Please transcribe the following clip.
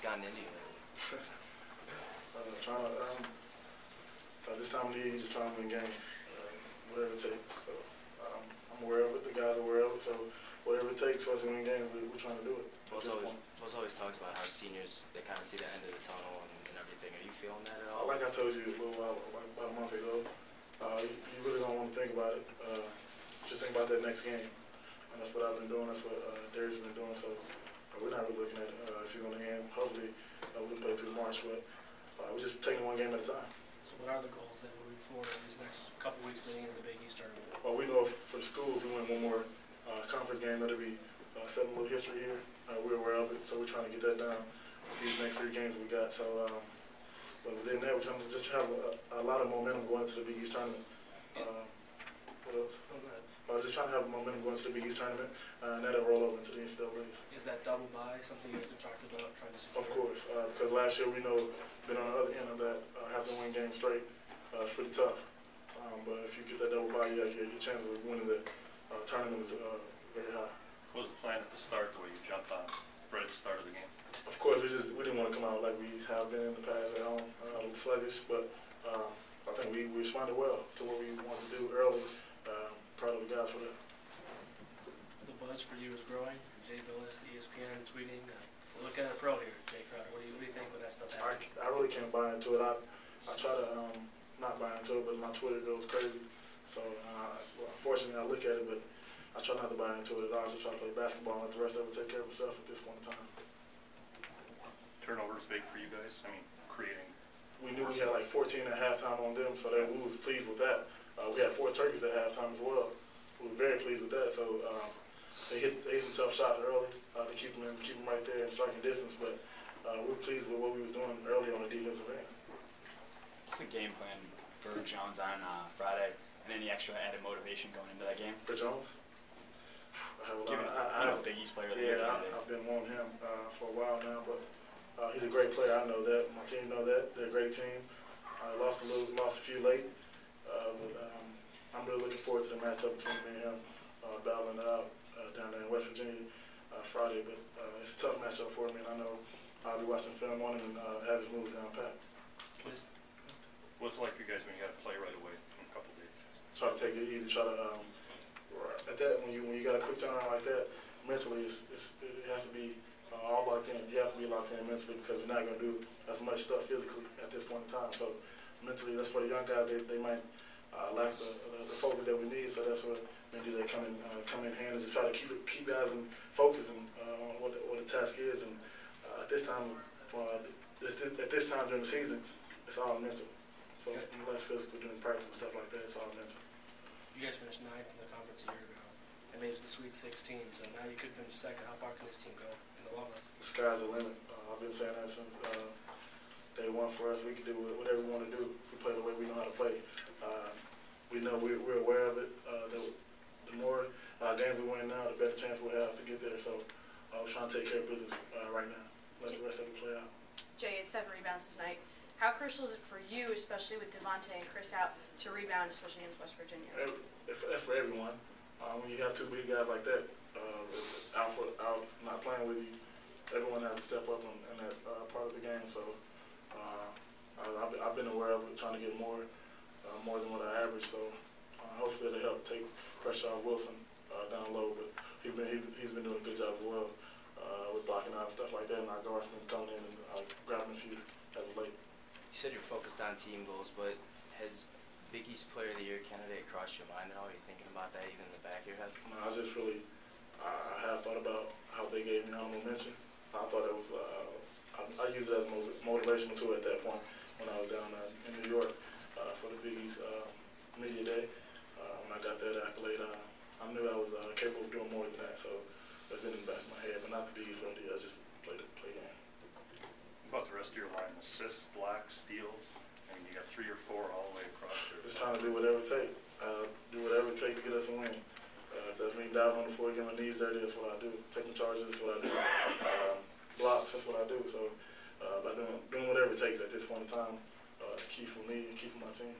gotten into you lately? Trying to, this time of the year, you're just trying to win games, whatever it takes. So I'm aware of it, the guys are aware of it, so whatever it takes for us to win games, we're trying to do it. Post always talks about how seniors, they kind of see the end of the tunnel and everything. Are you feeling that at all? Like I told you a little while, like about a month ago, you really don't want to think about it. Just think about that next game. And that's what I've been doing, that's what Darius has been doing. So we're not really looking at if you're going to end. Hopefully we can play through March, but we're just taking one game at a time. So what are the goals that moving forward in these next couple weeks leading into the Big East tournament? Well, we know for the school, if we win one more conference game, that'll be setting a little history here. We're aware of it, so we're trying to get that done with these next 3 games we got. So, but within that, we're trying to just have a lot of momentum going into the Big East tournament. What else? Just trying to have momentum going to the Big East tournament, and that'll roll over into the NCAA's. Is that double bye something you guys have talked about trying to secure? Of course, because last year we know been on the other end of that, have to win games straight. It's pretty tough. But if you get that double bye, your chances of winning the tournament is very high. What was the plan at the start, the way you jumped on right at the start of the game? Of course, we didn't want to come out like we have been in the past at home, a little sluggish, but I think we responded well to what we wanted to do early. Proud of the guys for that. The buzz for you is growing. Jay Billis, ESPN, tweeting. Look at a pro here, Jae Crowder. What do you think when that stuff happens? I really can't buy into it. I try to not buy into it, but my Twitter goes crazy. So unfortunately, I look at it, but I try not to buy into it at all. I just try to play basketball and let the rest of it take care of itself at this point in time. Turnover is big for you guys. I mean, creating. We knew we had like 14 at halftime on them, so we was pleased with that. We had 4 turkeys at halftime as well. We were very pleased with that. So they hit some tough shots early to keep them right there in striking distance. But we were pleased with what we was doing early on the defensive end. What's the game plan for Jones on Friday, and any extra added motivation going into that game? For Jones? I have a Big East player of the year. I've been wanting him for a while now, but he's a great player. I know that. My team know that. They're a great team. Lost a few late, but I'm really looking forward to the matchup between me and him, battling it out down there in West Virginia Friday. But it's a tough matchup for me, and I know I'll be watching film on him and have his moves down pat. What's it like for you guys when you got to play right away in a couple of days? Try to take it easy. Try to at that when you got a quick turnaround like that, mentally it has to be all locked in. You have to be locked in mentally because we're not going to do as much stuff physically at this point in time. So mentally, that's for the young guys. They might lack the focus that we need. So that's what maybe they come in hand is to try to keep guys in focus and on what the task is. And at this time during the season, it's all mental. So less physical during practice and stuff like that. It's all mental. You guys finished 9th in the conference a year ago and made it to the Sweet 16. So now you could finish 2nd. How far can this team go in the long run? The sky's the limit. I've been saying that since day one for us. We can do whatever we want to do if we play the way we know how to play. We know we're aware of it. The more games we win now, the better chance we'll have to get there. So we're trying to take care of business right now. Let the rest of it play out. Jay, it's 7 rebounds tonight. How crucial is it for you, especially with Devontae and Chris out, to rebound, especially against West Virginia? That's for everyone. When you have 2 big guys like that out not playing with you, everyone has to step up in that part of the game. So I've been aware of it, trying to get more than what I average. So hopefully it'll help take pressure off Wilson down low. But he's been doing a good job as well with blocking out and stuff like that. And our guards been coming in and grabbing a few as of late. You said you're focused on team goals, but has Big East Player of the Year candidate crossed your mind at all? Are you thinking about that even in the back of your head? No, I just really I have thought about how they gave me honorable mention. I thought it was I used it as motivational too at that point when I was down in New York for the Big East Media Day. When I got that accolade, I knew I was capable of doing more than that. So that's been in the back of my head, but not the Big East Player of the Year. I just play game. About the rest of your line, assists, blocks, steals. I mean, you got 3 or 4 all the way across there. Just trying to do whatever it takes. Do whatever it takes to get us a win. If that's me diving on the floor, getting my knees dirty, that's what I do. Taking charges, that's what I do. Blocks, that's what I do. So by doing whatever it takes at this point in time, it's key for me and key for my team.